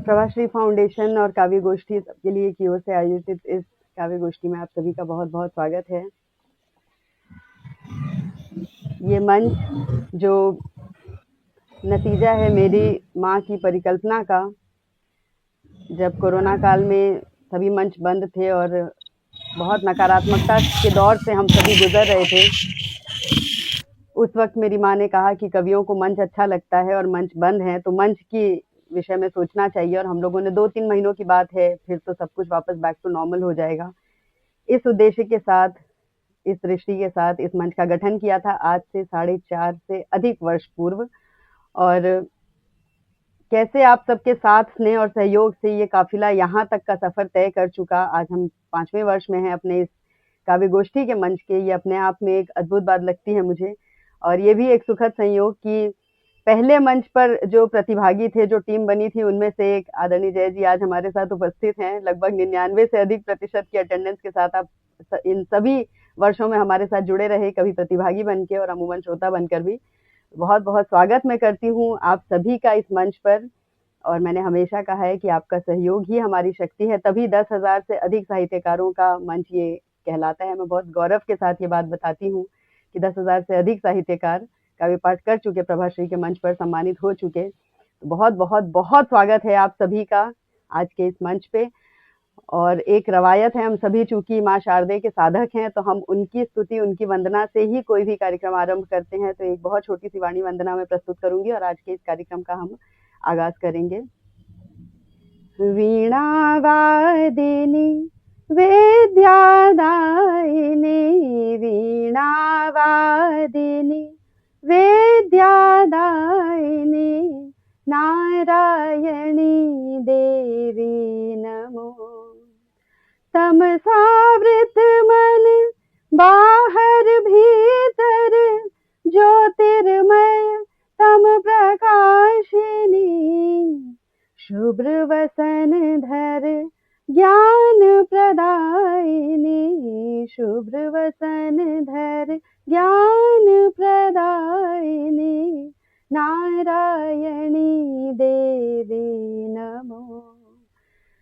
Prabhashri foundation और काव्य गोष्ठी सबके लिए की ओर से आयोजित इस काव्य गोष्ठी में आप सभी का बहुत बहुत स्वागत है। ये मंच जो नतीजा है मेरी माँ की परिकल्पना का, जब कोरोना काल में सभी मंच बंद थे और बहुत नकारात्मकता के दौर से हम सभी गुजर रहे थे, उस वक्त मेरी माँ ने कहा कि कवियों को मंच अच्छा लगता है और मंच बंद है तो मंच की विषय में सोचना चाहिए। और हम लोगों ने 2-3 महीनों की बात है, फिर तो सब कुछ वापस बैक टू नॉर्मल हो जाएगा। इस उद्देश्य के साथ, इस दृष्टि के साथ इस मंच का गठन किया था आज से 4.5 से अधिक वर्ष पूर्व। और कैसे आप सबके साथ, स्नेह और सहयोग से ये काफिला यहाँ तक का सफर तय कर चुका। आज हम 5वें वर्ष में हैं अपने इस काव्य गोष्ठी के मंच के। ये अपने आप में एक अद्भुत बात लगती है मुझे, और ये भी एक सुखद संयोग कि पहले मंच पर जो प्रतिभागी थे, जो टीम बनी थी, उनमें से एक आदरणीय जय जी आज हमारे साथ उपस्थित हैं। लगभग 99 से अधिक प्रतिशत की अटेंडेंस के साथ आप इन सभी वर्षों में हमारे साथ जुड़े रहे, कभी प्रतिभागी बन के और अमूमन श्रोता बनकर भी। बहुत बहुत स्वागत मैं करती हूँ आप सभी का इस मंच पर। और मैंने हमेशा कहा है कि आपका सहयोग ही हमारी शक्ति है, तभी 10,000 से अधिक साहित्यकारों का मंच ये कहलाता है। मैं बहुत गौरव के साथ ये बात बताती हूँ कि 10,000 से अधिक साहित्यकार काव्य पाठ कर चुके, प्रभाश्री के मंच पर सम्मानित हो चुके। तो बहुत बहुत बहुत स्वागत है आप सभी का आज के इस मंच पे। और एक रवायत है, हम सभी चूंकि माँ शारदे के साधक हैं, तो हम उनकी स्तुति, उनकी वंदना से ही कोई भी कार्यक्रम आरंभ करते हैं। तो एक बहुत छोटी सी वाणी वंदना मैं प्रस्तुत करूंगी और आज के इस कार्यक्रम का हम आगाज करेंगे। वीणा वादिनी वेद्यादायिनी, वीणा वादिनी वेद्यादायिनी, नारायणी देवी नमो। तमसावृत मन बाहर भीतर, ज्योतिर्मय तम प्रकाशिनी, शुभ्र वसन धर ज्ञान प्रदायिनी, शुभ्र वसन धर ज्ञान प्रदायिनी, नारायणी देवी नमो।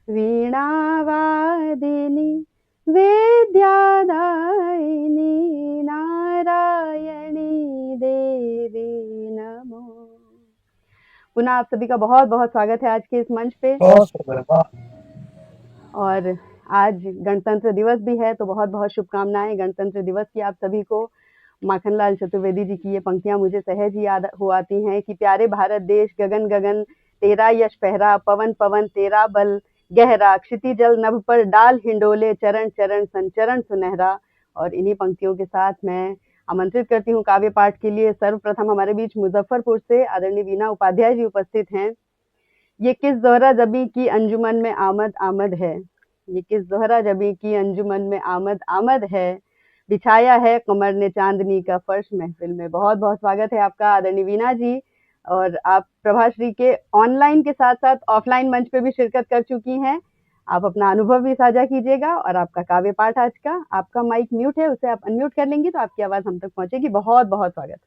वीणा वादिनी वेद्यादायिनी, नारायणी देवी नमो। पुनः आप सभी का बहुत बहुत स्वागत है आज के इस मंच पे। और आज गणतंत्र दिवस भी है, तो बहुत बहुत शुभकामनाएं गणतंत्र दिवस की आप सभी को। माखनलाल चतुर्वेदी जी की ये पंक्तियां मुझे सहज ही याद हो आती हैं कि प्यारे भारत देश, गगन गगन तेरा यश पहरा, पवन पवन तेरा बल गहरा, क्षितिजल नभ पर डाल हिंडोले, चरण चरण संचरण सुनहरा। और इन्हीं पंक्तियों के साथ मैं आमंत्रित करती हूँ काव्य पाठ के लिए। सर्वप्रथम हमारे बीच मुजफ्फरपुर से आदरणीय वीणा उपाध्याय जी उपस्थित हैं। ये किस ज़ोहरा जबी की अंजुमन में आमद आमद है, ये किस ज़ोहरा जबी की अंजुमन में आमद आमद है, बिछाया है कमर ने चांदनी का फर्श महफिल में। बहुत बहुत स्वागत है आपका आदरणीय वीणा जी। और आप प्रभाश्री के ऑनलाइन के साथ साथ ऑफलाइन मंच पे भी शिरकत कर चुकी हैं। आप अपना अनुभव भी साझा कीजिएगा और आपका काव्य पाठ आज का, आपका माइक म्यूट है, उसे आप अनम्यूट कर लेंगी तो आपकी आवाज हम तक पहुंचेगी। बहुत बहुत स्वागत।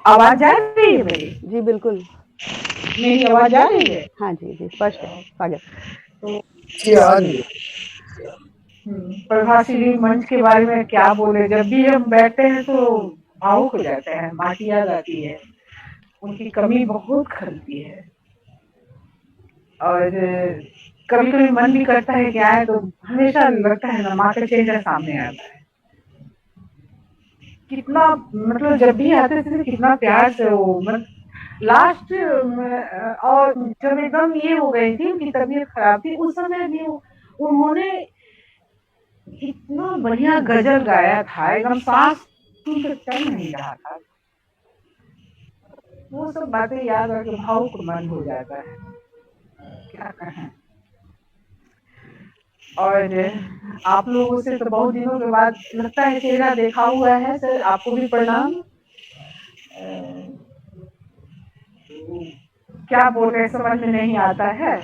आवाज जा रही है मेरी? जी बिल्कुल, मेरी आवाज आ रही है? हाँ जी जी, स्पष्ट है। स्वागत। तो प्रभाश्री मंच के बारे में क्या बोले, जब भी हम बैठते हैं तो भावुक हो जाते हैं, माँ की याद आती है, उनकी कमी बहुत खलती है। और कभी कभी मन भी करता है कि आए, तो हमेशा लगता है ना माँ का चेहरा सामने आता है। कितना मतलब जब भी आते थे कितना प्यार से वो लास्ट और जब एकदम ये हो गई थी, उनकी तबीयत खराब थी, उस समय भी उन्होंने इतना बढ़िया गजल गाया था, एकदम सांस सुनकर चल नहीं रहा था। वो सब बातें याद आके भावुक मन हो जाता है, क्या कहें। और आप लोगों से तो बहुत दिनों के बाद लगता है चेहरा देखा हुआ है। सर आपको भी प्रणाम। क्या बोल रहे समझ में नहीं आता है।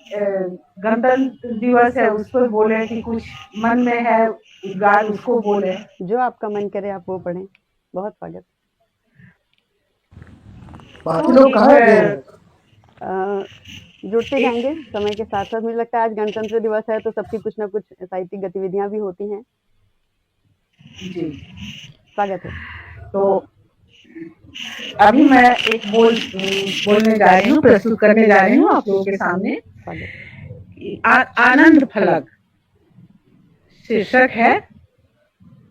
गणतंत्र दिवस है, उस पर बोले कि कुछ मन में है उद्गार, उसको बोले। जो आपका मन करे आप वो पढ़ें। बहुत स्वागत। बाकी लोग कहाँ गए हैं? अ, जुड़ते जाएंगे समय के साथ साथ। मुझे लगता है आज गणतंत्र दिवस है तो सबकी कुछ ना कुछ साहित्यिक गतिविधियां भी होती हैं। जी। स्वागत है। तो अभी मैं एक बोलने जा रही हूँ, प्रस्तुत करने जा रही हूँ आप लोगों के सामने। स्वागत। आनंद फलक शीर्षक है,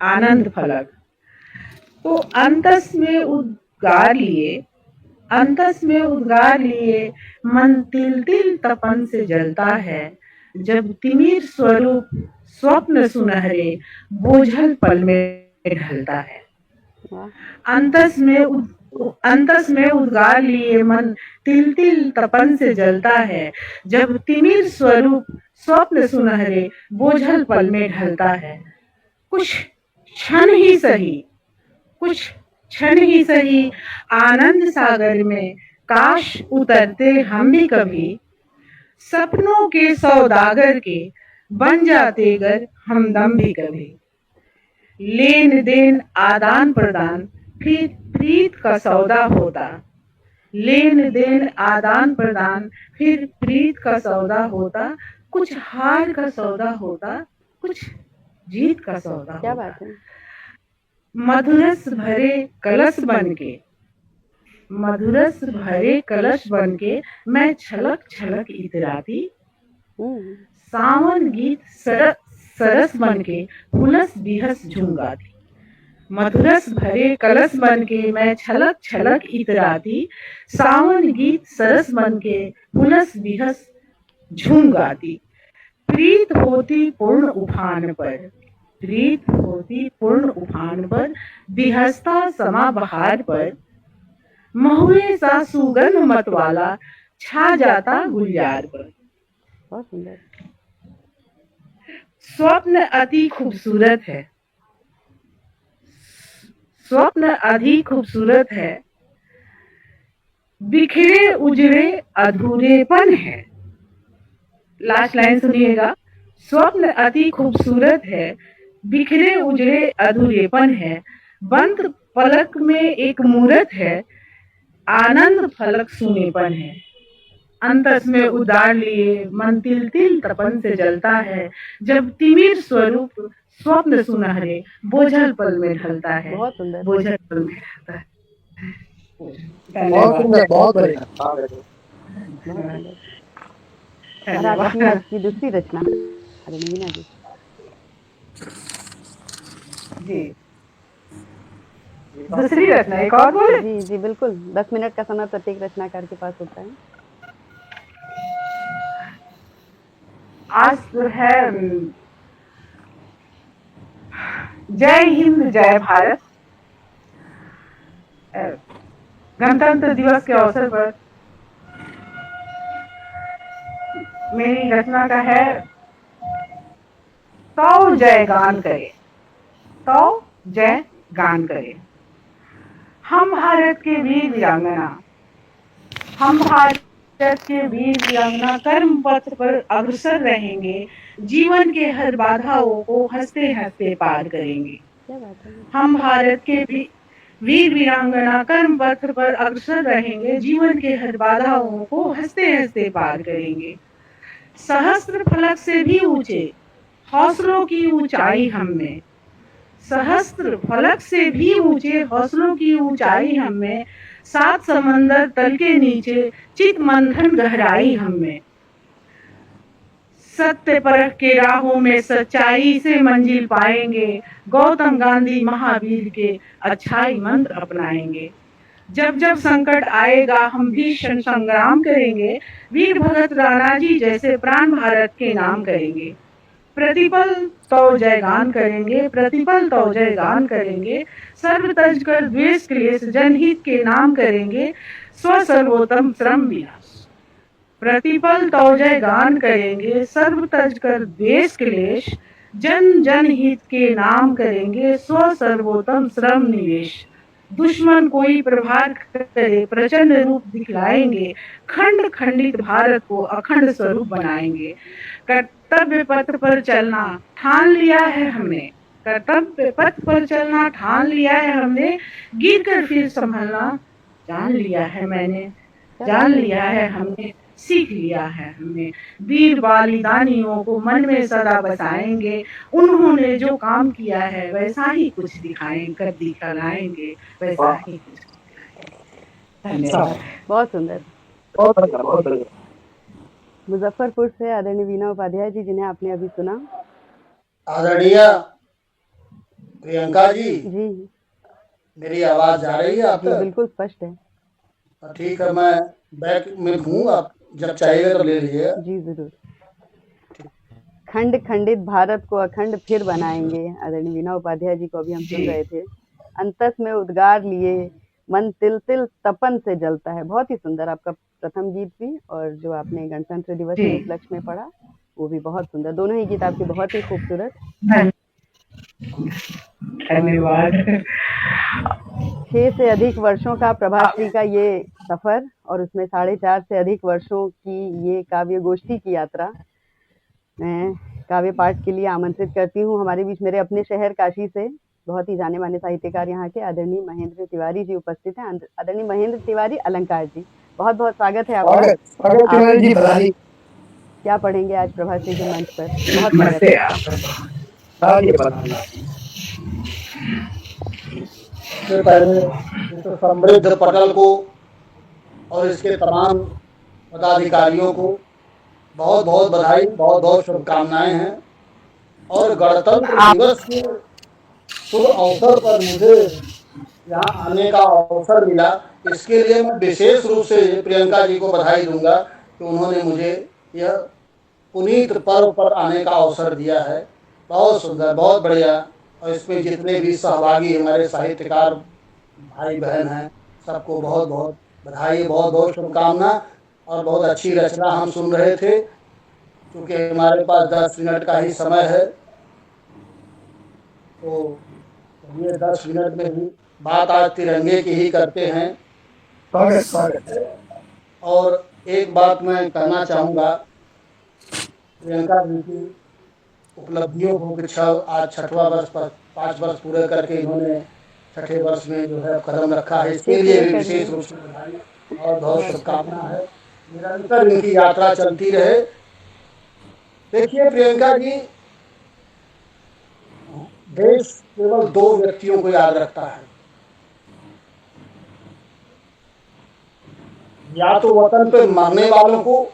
आनंद फलक। तो अंतस में उद्गार लिए, अंतस में उद्गार लिए मन तिल तिल तपन से जलता है, जब तिमिर स्वरूप स्वप्न सुनहरे बोझल पल में ढलता है। अंतस में उद्गार लिए मन तिल तिल तपन से जलता है, जब तिमिर स्वरूप स्वप्न सुनहरे बोझल पल में ढलता है। कुछ क्षण ही सही, कुछ क्षण ही सही आनंद सागर में काश उतरते हम भी कभी, सपनों के सौदागर के बन जाते गर हमदम भी कभी। लेन देन आदान प्रदान फिर प्रीत का सौदा होता, लेन देन आदान प्रदान फिर प्रीत का सौदा होता, कुछ हार का सौदा होता, कुछ जीत का सौदा क्या होता। बात है। मधुरस भरे कलश बनके, मधुरस भरे कलश बनके मैं छलक छलक इतराती, सावन गीत सरस बनके हुलस बिहस झुमगाती। मधुरस भरे कलश बनके मैं छलक छलक इतराती, सावन गीत सरस बनके हुलस बिहस झूम गाती। प्रीत होती पूर्ण उफान पर, प्रीत होती पूर्ण उफान पर, बिहसता समा बहार पर, महुए सा सुगंध मतवाला छा जाता गुलजार पर। बहुत सुंदर। स्वप्न अति खूबसूरत है, स्वप्न अधिक खूबसूरत है, बिखरे उजड़े अधूरेपन है। लास्ट लाइन सुनिएगा। स्वप्न अति खूबसूरत है, बिखरे उजड़े अधूरेपन है, बंद पलक में एक मूरत है, आनंद फलक सुनेपन है। अंतस में उदार लिए मन तिल तिल तपन से जलता है, जब तिमिर स्वरूप स्वप्न सुनहरे बोझल पल में ढलता है। बहुत सुंदर। बोझल पल में ढलता है। बहुत सुंदर, बहुत बढ़िया। बहुत सुंदर। और आपकी आज की दूसरी रचना, अरे नवीना जी। जी, दूसरी रचना एक और बोले? जी जी बिल्कुल, 10 मिनट का समय प्रत्येक रचनाकार के पास होता है। आज तो है जय हिंद जय भारत। गणतंत्र दिवस के अवसर पर मेरी रचना का है, तो जय गान करे, तो जय गान करे। हम भारत के वीर वीरांगना, हम भारत के वीर वीरांगना कर्म पथ पर अग्रसर रहेंगे, जीवन के हर बाधाओं को हंसते हंसते पार करेंगे। क्या बात है। हम भारत के वीर वीरांगना कर्म पथ पर अग्रसर रहेंगे, जीवन के हर बाधाओं को हंसते हंसते पार करेंगे। सहस्त्र फलक से भी ऊंचे हौसलों की ऊंचाई हम में, सहस्त्र फलक से भी ऊंचे हौसलों की ऊंचाई हम में, सात समंदर तल के नीचे चित मंथन गहराई हम में। सत्य परख के राहों में सच्चाई से मंजिल पाएंगे, गौतम गांधी महावीर के अच्छाई मंत्र अपनाएंगे। जब जब संकट आएगा हम भीषण संग्राम करेंगे, वीर भगत राणा जी जैसे प्राण भारत के नाम करेंगे। प्रतिपल तो जयगान करेंगे, प्रतिपल तो जयगान करेंगे, सर्व तज कर द्वेष क्लेश जनहित के नाम करेंगे, स्व सर्वोत्तम श्रम विनाश। प्रतिपल तो जयगान करेंगे, सर्व तज कर द्वेष क्लेश जन जनहित के नाम करेंगे, स्व सर्वोत्तम श्रम निवेश। दुश्मन कोई प्रहार करे प्रचंड रूप दिखलाएंगे, खंड खंडित भारत को अखंड स्वरूप बनाएंगे। कर्तव्य पथ पर चलना ठान लिया है हमने, कर्तव्य पथ पर चलना ठान लिया है हमने, गिर कर फिर संभलना जान लिया है मैंने, जान लिया है हमने, सीख लिया है हमने। वीर बलिदानियों को मन में सदा बसाएंगे, उन्होंने जो काम किया है वैसा ही कुछ कर दिखलाएंगे, वैसा वाह, ही कुछ। अच्छा, धन्यवाद। बहुत सुंदर। बहुत बढ़िया, बहुत बढ़िया। मुजफ्फरपुर से आदरणीय वीणा उपाध्याय जी, जिन्हें आपने अभी सुना। आदरणीय प्रियंका जी, जी मेरी आवाज जा रही है आप जी, तक? बिल्कुल स्पष्ट है। ठीक है, मैं बैक में हूँ, आप जब चाहिएगा तो ले लीजिएगा। जी जरूर। खंड खंडित भारत को अखंड फिर बनाएंगे, आदरणीय वीणा उपाध्याय जी को अभी हम सुन जी। रहे थे। अंतस में उद्गार लिए, मन तिल तिल तपन से जलता है। बहुत ही सुंदर आपका प्रथम गीत भी, और जो आपने गणतंत्र दिवस जी। के उपलक्ष्य में पढ़ा वो भी बहुत सुंदर। दोनों ही गीत आपके बहुत ही खूबसूरत। धन्यवाद। 6 से अधिक वर्षों का प्रभाश्री का ये सफर, और उसमें 4.5 से अधिक वर्षों की ये काव्य गोष्ठी की यात्रा। मैं काव्य पाठ के लिए आमंत्रित करती हूँ हमारे बीच मेरे अपने शहर काशी से बहुत ही जाने माने साहित्यकार यहाँ के आदरणीय महेंद्र तिवारी जी उपस्थित हैं। आदरणीय महेंद्र तिवारी अलंकार जी, बहुत बहुत स्वागत है आपका। स्वागत, स्वागत तिवारी जी, बधाई। क्या पढ़ेंगे आज प्रभाश्री के मंच पर? बहुत स्वागत नमस्ते है। आपका। बधाई, बधाई। सबसे पहले इस समृद्ध पटल को और इसके तमाम पदाधिकारियों को बहुत बहुत बधाई, बहुत बहुत शुभकामनाएं हैं। और गणतंत्र दिवस के शुभ अवसर पर मुझे यहाँ आने का अवसर मिला, इसके लिए मैं विशेष रूप से प्रियंका जी को बधाई दूंगा कि उन्होंने मुझे यह पुनीत पर्व पर आने का अवसर दिया है। बहुत सुंदर, बहुत बढ़िया। और इसमें जितने भी सहभागी हमारे साहित्यकार भाई बहन हैं, सबको बहुत बहुत बधाई, बहुत बहुत शुभकामना। और बहुत अच्छी रचना हम सुन रहे थे। क्योंकि हमारे पास 10 मिनट का ही समय है, तो ये 10 मिनट में ही बात आज तिरंगे की ही करते हैं। स्वागत, स्वागत। और एक बात मैं कहना चाहूँगा, प्रियंका जी की उपलब्धियों को कि आज 6वां वर्ष पर 5 वर्ष पूरे करके इन्होंने 6ठे वर्ष में जो है कदम रखा है, इसके लिए भी विशेष रूप से बधाई और बहुत शुभकामना है। निरंतर इनकी यात्रा चलती रहे। देखिए प्रियंका जी, देश केवल 2 व्यक्तियों को याद रखता है, या तो वतन पे मरने वालों को,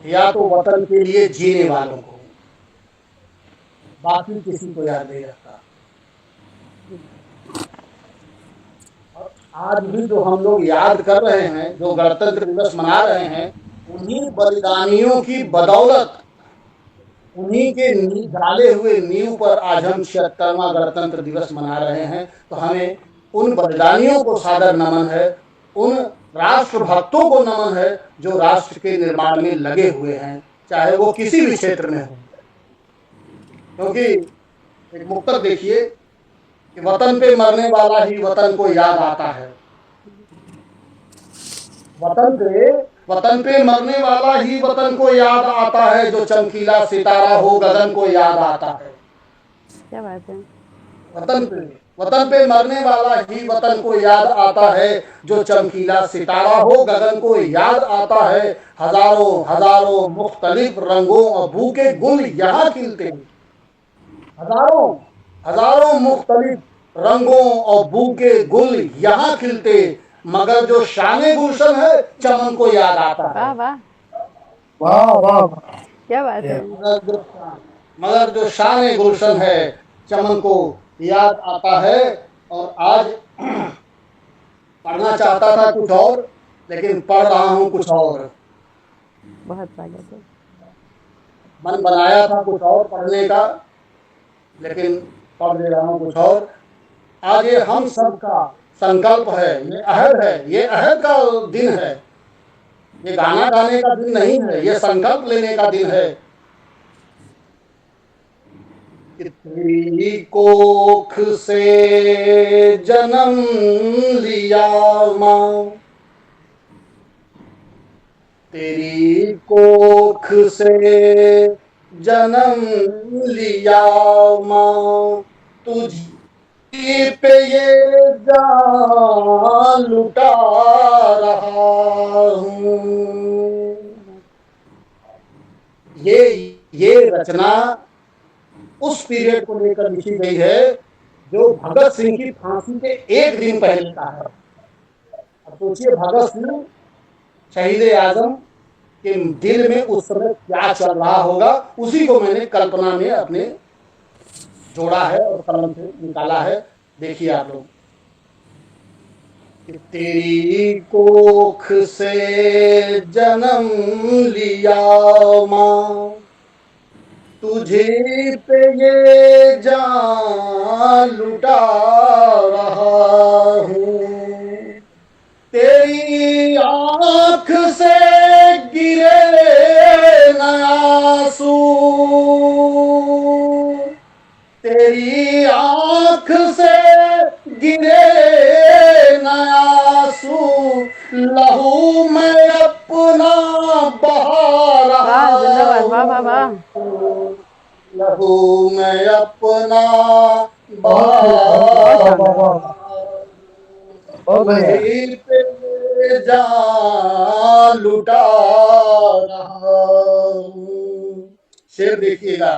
या तो वतन के लिए जीने वालों को। बाकी किसी को याद नहीं रखता। और आज भी जो हम लोग याद कर रहे हैं, जो गणतंत्र दिवस मना रहे हैं, उन्हीं बलिदानियों की बदौलत, उन्हीं के डाले हुए नींव पर आज हम 76वां गणतंत्र दिवस मना रहे हैं। तो हमें उन बलिदानियों को सादर नमन है, उन राष्ट्र भक्तों को नमन है जो राष्ट्र के निर्माण में लगे हुए हैं, चाहे वो किसी भी क्षेत्र में हो। क्योंकि एक मुक्तक देखिए कि वतन पे मरने वाला ही वतन को याद आता है। वतन पे मरने वाला ही वतन को याद आता है, जो चमकीला सितारा हो गगन को याद आता है। क्या बात है। वतन पे मरने वाला ही वतन को याद आता है, जो चमकीला सितारा हो गगन को याद आता है। हजारों हजारों मुख्तलिफ रंगों और बू के गुल यहाँ खिलते, हजारों हजारों मुख्तलिफ रंगों और बू के गुल यहाँ खिलते, मगर जो शाने गुलशन है चमन को याद आता है। वाह वाह, वाह, वाह, वाह। क्या बात है। मगर जो शाने गुलशन है चमन को याद आता है। और आज पढ़ना चाहता था कुछ और, लेकिन पढ़ रहा हूँ कुछ और। बहुत स्वागत है। मन बनाया था कुछ और पढ़ने का, लेकिन पढ़ दे रहा हूँ कुछ और। आज ये हम सबका संकल्प है, ये अहद है, ये अहद का दिन है। ये गाना गाने का दिन नहीं है, ये संकल्प लेने का दिन है। तेरी कोख से जन्म लिया माँ, तेरी कोख से जन्म लिया माँ, तुझ पे ये जान लुटा रहा हूँ। ये रचना उस पीरियड को लेकर लिखी गई है जो भगत सिंह की फांसी के एक दिन पहले का है। अब सोचिए भगत सिंह शहीद आजम के दिल में उस समय क्या चल रहा होगा, उसी को मैंने कल्पना में अपने जोड़ा है और कलम से निकाला है। देखिए आप लोग कि तेरी कोख से जन्म लिया माँ, तुझे पे ये जान लुटा रहा हूँ। तेरी आँख से गिरे न आंसू, तेरी आँख से गिरे न आंसू, लहू में अपना बहा रहा वाह जिंदाबाद, वाह वाह वाह। हूँ, लहू में अपना बहुत खूब, बहुत वाह शानदार। वाह वाह, बहुत बढ़िया। तुझी पे जान लुटा रहा हूँ। शेर देखिएगा।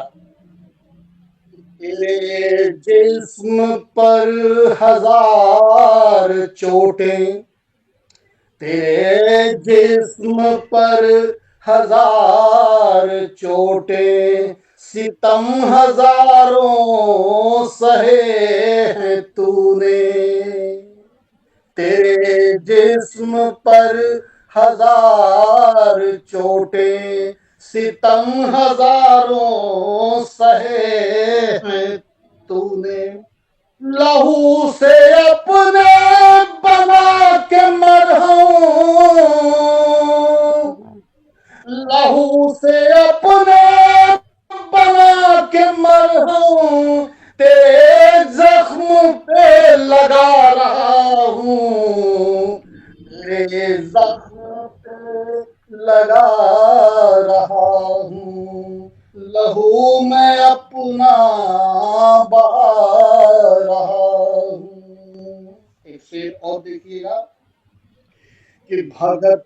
तेरे जिस्म पर हजार चोटें, तेरे जिस्म पर हजार चोटें, सितम हजारों सहे हैं तूने। तेरे जिस्म पर हजार चोटें, सितम हजारों सहे हैं तूने। लहू से अपने बना के मरहूं, लहू से अपने बना के मरहूं, तेरे जख्म पे लगा रहा हूँ, तेरे जख्म पे लगा रहा हूँ, लहू मैं अपना बहा रहा हूँ। एक शेर और देखिएगा कि भगत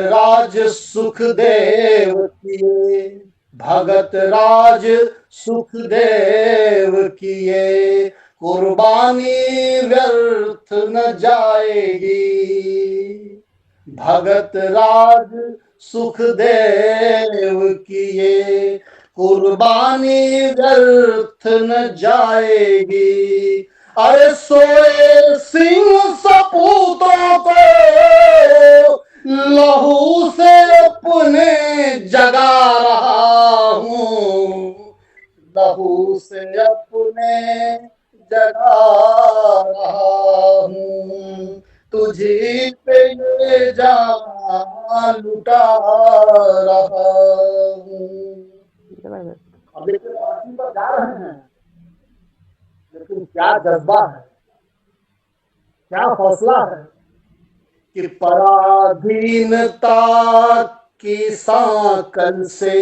राज सुखदेव किए, भगत राज सुखदेव किए, कुर्बानी व्यर्थ न जाएगी। भगत राज सुखदेव किए, कुर्बानी व्यर्थ न जाएगी। अरे सोए सिंह सपूतों को लहू से अपने जगा रहा हूँ, लहू से अपने जगा रहा हूँ, तुझी पे ये जान लुटा रहा हूँ। जबरदस्त। अब देखिए फांसी पर जा रहे हैं, लेकिन क्या जज्बा है, क्या हौसला है कि पराधीनता की सांकल से,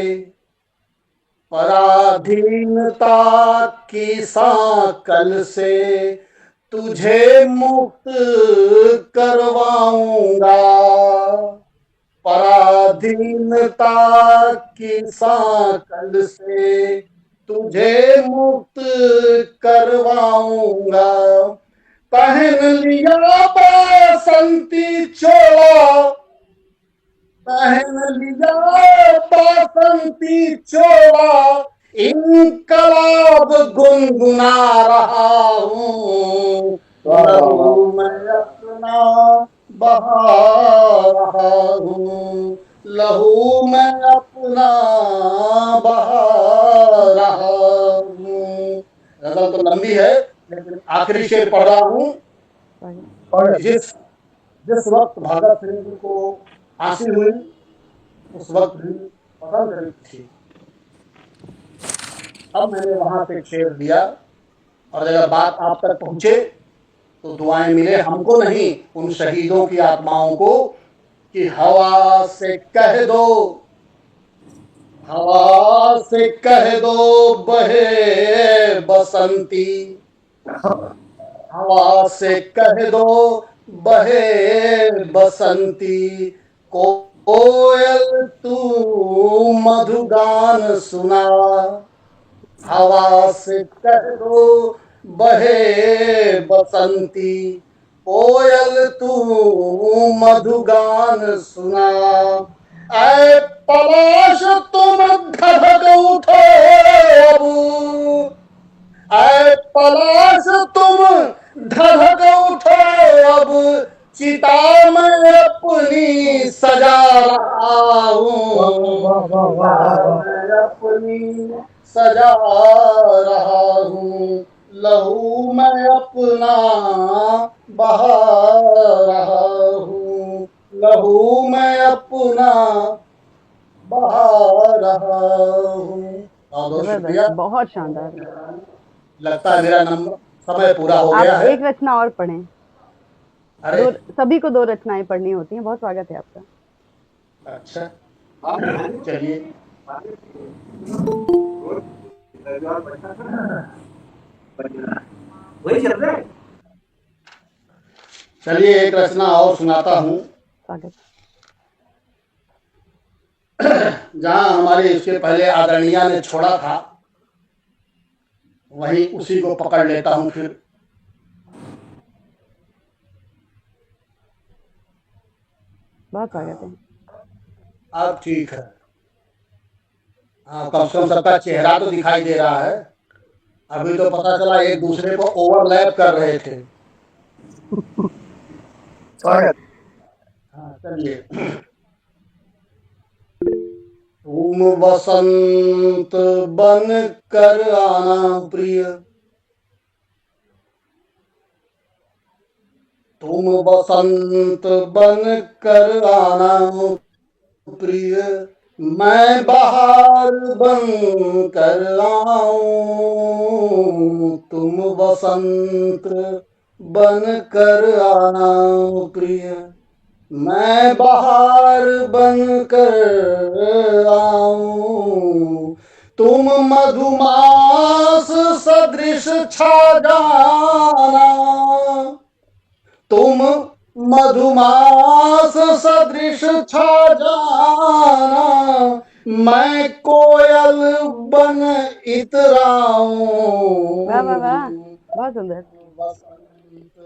पराधीनता की सांकल से तुझे मुक्त करवाऊंगा। पराधीनता की सांकल से तुझे मुक्त करवाऊंगा। पहन लिया बसंती चोला, पहन लिया बसंती चोला, इनकलाब गुनगुना रहा हूँ, लहू मैं अपना बहा रहा हूँ, लहू मैं अपना बहा रहा हूँ। गजल तो लंबी है, लेकिन आखिरी शेर पढ़ रहा हूँ। और जिस जिस वक्त भगत सिंह जी को फांसी हुई, उस वक्त भी 15 तारीख थी। अब मैंने वहां से एक शेर दिया, और अगर बात आप तक पहुंचे तो दुआएं मिले हमको नहीं, उन शहीदों की आत्माओं को, कि हवा से कह दो हवा से कह दो बहे बसंती, हवा से कह दो बहे बसंती, कोयल तू मधुगान सुना। हवा से कह दो बहे बसंती, कोयल तू मधुगान सुना। ऐ पलाश तुम धधक उठो अब, ऐ पलाश तुम धधक उठो अब, चिता में अपनी सजा रहा हूँ, चिता में अपनी सजा रहा हूँ, लहू मैं अपना बहा रहा हूँ, लहू मैं अपना बहा रहा हूँ। बहुत बहुत शुक्रिया। जबरदस्त, बहुत शानदार। लगता है मेरा नंबर समय पूरा हो गया आप है। एक रचना और पढ़ें। अरे सभी को 2 रचनाएं पढ़नी होती हैं। बहुत स्वागत है आपका। अच्छा, हाँ चलिए। चलिए एक रचना और सुनाता हूँ। स्वागत। जहाँ हमारे इसके पहले आदरणीय ने छोड़ा था, वहीं उसी को पकड़ लेता हूँ फिर। बहुत स्वागत है। अब ठीक है। हाँ, कम से कम सबका चेहरा तो दिखाई दे रहा है। अभी तो पता चला एक दूसरे को ओवरलैप कर रहे थे। स्वागत। हाँ चलिए। तुम बसंत बन कर आना प्रिय, तुम बसंत बन कर आना प्रिय, मैं बहार बन कर आऊं, तुम बसंत बन कर आना प्रिय, मैं बहार बन कर आऊं, तुम मधुमास सदृश छा जाना, तुम मधुमास सदृश छा जाना, मैं कोयल बन इतराऊं, वाह वाह वाह, बहुत सुंदर। बसंत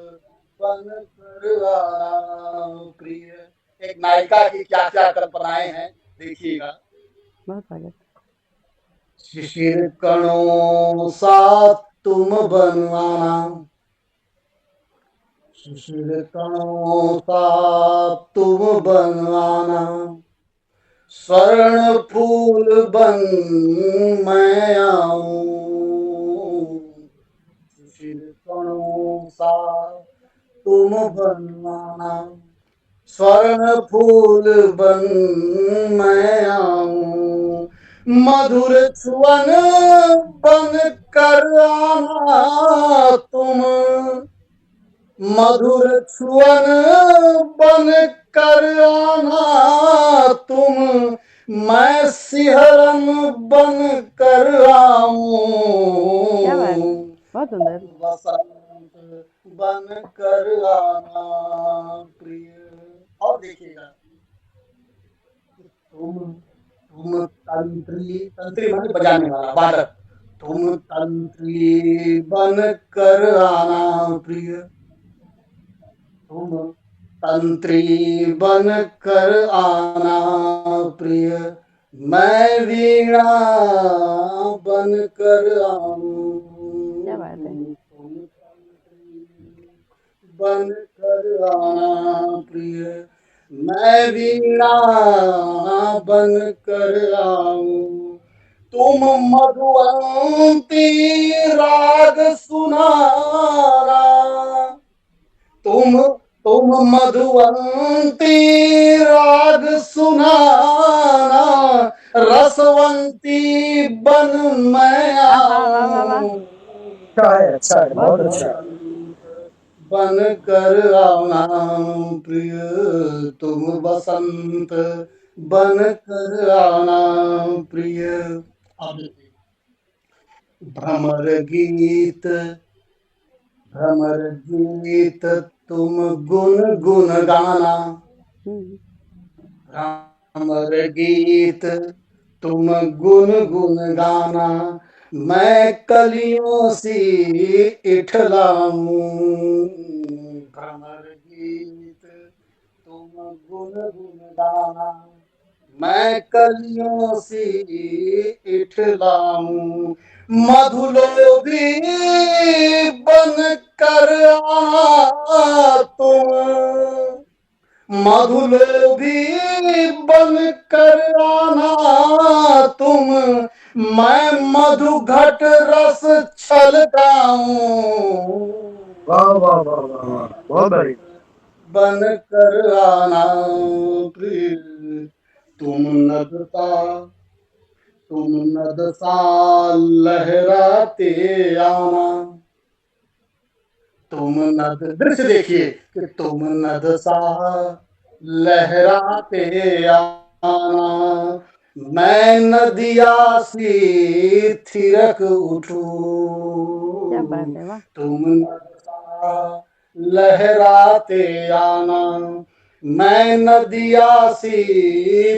बन कर आना प्रिय। एक नायिका की क्या क्या कल्पनाएं हैं, देखिएगा। बहुत स्वागत। शिशिर कणों सा तुम बनवाना, शिशिर कणों सा तुम बनवाना, स्वर्ण फूल बन मैं आऊं, शिशिर कणों सा तुम बनवाना, स्वर्ण फूल बन मैं आऊं, मधुर चुवन बन कर आना तुम, मधुर चुवन बन कर आना तुम, मैं सिहरन बन कर आऊं, क्या बात है, बहुत सुंदर। बसंत बन कर आना प्रिय। और देखिएगा, तुम तंत्री, तंत्री मतलब बजाने वाला, वादक, तुम तंत्री बन कर आना प्रिय, तुम तंत्री बन कर आना प्रिय, मैं वीणा बन कर आऊं, क्या बात है। तुम तंत्री बन कर आना प्रिय, मैं वीणा बन कर आऊं, तुम मधुवंती राग सुनाना, तुम मधुवंती राग सुनाना, रसवंती बन मैं आहा, वाह वाह वाह, आऊं, अच्छा है, बहुत अच्छा। बन कर आना प्रिय, तुम बसंत बन कर आना प्रिय। अब देखिए, भ्रमर गीत, भ्रमर गीत तुम गुन गुन गाना, भ्रमर गीत तुम गुन गुन गाना, मैं कलियों सी इठलाऊं। भ्रमर गीत तुम गुन गुन गाना, मैं कलियों सी इठलाऊं। मधुलोभी बन कर आना तुम, मधुलोभी बन कर आना तुम, मैं मधु घट रस छलकाऊं। वाह वाह वाह वाह वाह, बहुत बढ़िया। बन कर आना प्रिय, तुम नदता, तुम नदसा लहराते आना, तुम नद, दृश्य देखिए कि तुम नदसा लहराते आना, मैं नदिया सी थिरक क्या उठूं। बात है, वाह। तुम नदसा लहराते आना, मैं नदिया सी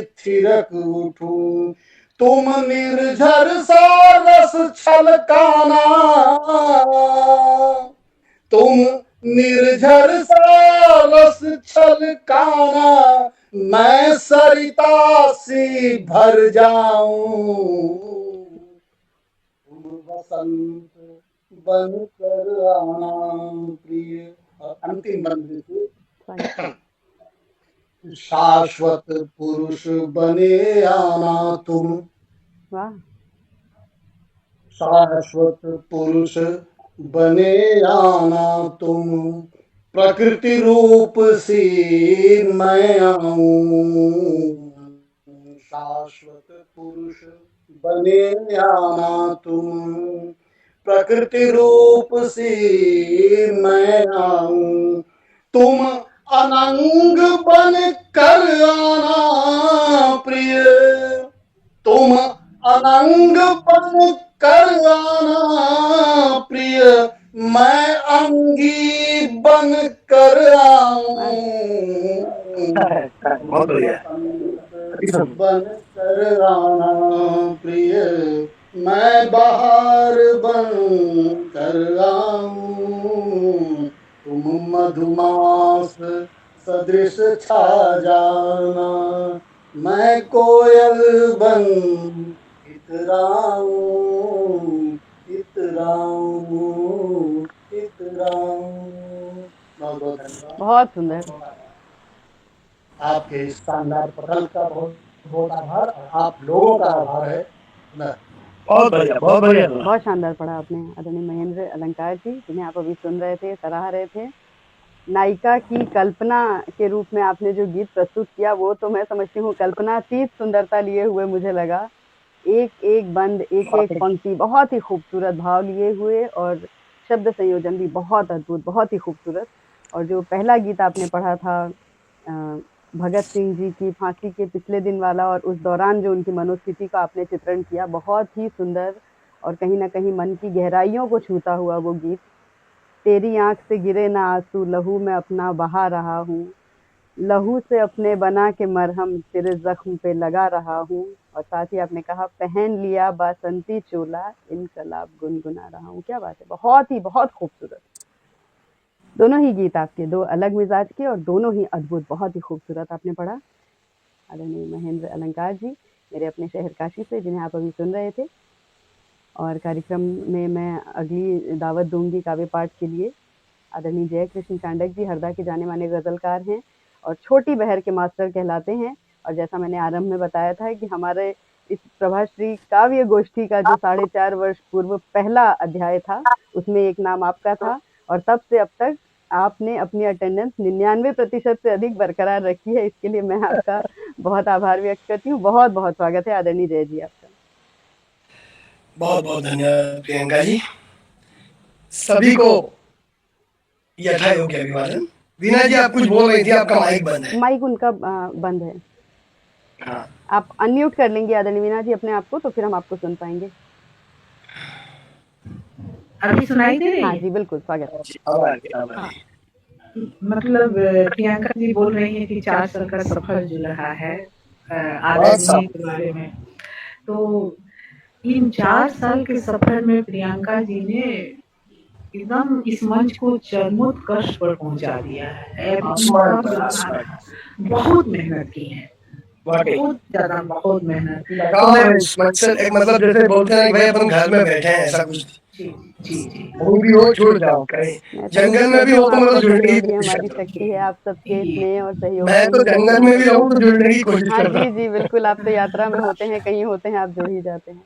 थिरक उठूं। तुम निर्झर सा रस छलकाना, तुम निर्झर सा रस छलकाना, मैं सरिता सी भर जाऊं। तुम वसंत बन कर आना प्रिय। और अंतिम बंद देखिए, शाश्वत पुरुष बने आना तुम, वाह। शाश्वत पुरुष बने आना तुम, प्रकृति रूप सी मैं आऊं। शाश्वत पुरुष बने आना तुम, प्रकृति रूप सी मैं आऊं। तुम अनंग बन कर आना प्रिय, तुम अनंग बन कर आना प्रिय, मैं अंगी बन कर आऊं। बहुत बढ़िया। अति वसंत सुंदर। बन कर आना प्रिय, मैं बाहर बन कर आऊं। तुम मधुमास सदृश छा जाना, मैं कोयल बन इतराऊं, इतराऊं, इतराऊं। बहुत बहुत धन्यवाद। बहुत सुंदर। आपके इस शानदार पटल का बहुत बहुत आभार, और आप लोगों का आभार है। बहुत बढ़िया, बहुत बढ़िया। बहुत शानदार पढ़ा आपने आदरणीय महेंद्र अलंकार जी, जिन्हें आप अभी सुन रहे थे, सराह रहे थे। नायिका की कल्पना के रूप में आपने जो गीत प्रस्तुत किया, वो तो मैं समझती हूँ कल्पनातीत सुंदरता लिए हुए मुझे लगा। एक एक बंद, एक एक पंक्ति बहुत ही खूबसूरत भाव लिए हुए, और शब्द संयोजन भी बहुत अद्भुत, बहुत ही खूबसूरत। और जो पहला गीत आपने पढ़ा था भगत सिंह जी की फांसी के पिछले दिन वाला, और उस दौरान जो उनकी मनोस्थिति का आपने चित्रण किया, बहुत ही सुंदर और कहीं ना कहीं मन की गहराइयों को छूता हुआ वो गीत। तेरी आंख से गिरे ना आंसू, लहू में अपना बहा रहा हूँ, लहू से अपने बना के मरहम तेरे जख्म पे लगा रहा हूँ। और साथ ही आपने कहा पहन लिया बासंती चोला, इनकलाब गुनगुना रहा हूँ। क्या बात है, बहुत ही बहुत खूबसूरत। दोनों ही गीत आपके दो अलग मिजाज के, और दोनों ही अद्भुत, बहुत ही खूबसूरत आपने पढ़ा आदरणीय महेंद्र अलंकार जी, मेरे अपने शहर काशी से, जिन्हें आप अभी सुन रहे थे। और कार्यक्रम में मैं अगली दावत दूंगी काव्य पाठ के लिए। आदरणीय जय कृष्ण चांडक जी हरदा के जाने माने गजलकार हैं और छोटी बहर के मास्टर कहलाते हैं। और जैसा मैंने आरंभ में बताया था कि हमारे इस प्रभाश्री काव्य गोष्ठी का जो 4.5 वर्ष पूर्व पहला अध्याय था, उसमें एक नाम आपका था, और तब से अब तक आपने अपनी अटेंडेंस 99% से अधिक बरकरार रखी है। इसके लिए मैं आपका बहुत आभार व्यक्त करती हूँ। बहुत बहुत स्वागत है आदरणीय जय जी आपका। बहुत बहुत धन्यवाद प्रियंका जी। सभी को यथा योग्य अभिवादन। वीना जी, आप कुछ बोल रही थी, आपका माइक बंद है। माइक उनका बंद है। हाँ आप अनम्यूट कर लेंगे आदरणीय वीणा जी अपने आप को, तो फिर हम आपको सुन पाएंगे। अभी सुनाई दे रही हाँ है? जी, बिल्कुल स्वागत। जी, अब आ गई अब आ हाँ, गई। मतलब प्रियंका जी बोल रही हैं कि 4 साल का सफर जो रहा है बहुत आदरणीय साफ के बारे में। तो इन 4 साल के सफर में प्रियंका जी ने एकदम इस मंच को चरमोत्कर्ष पर पहुंचा दिया है। आसमान इनका पर योगदान आसमान बहुत मेहनत की है, वाकई बहुत ज़्यादा बहुत मेहनत। तो लगाव मैं है इस मंच से। एक मतलब जैसे बोलते हैं कि भाई अपन घर में बैठे हैं, ऐसा कुछ जी, जी, जी। कहीं भी हो जुड़ जाओ, कहीं मैं तो यही जंगल में भी कहती हो हूँ, तो मतलब आपका जुड़ने की सहयोग ही कोशिश हमारी करता शक्ति है। हूँ। आप सबके जी, स्नेह और सहयोग मैं से तो ही सब जंगल कुछ में भी संभव रहूँ है। तो जुड़ने की कोशिश हाँ करता जी, हूँ। जी, बिल्कुल, आप तो यात्रा में होते हैं, कहीं होते हैं, आप जुड़ ही जाते हैं।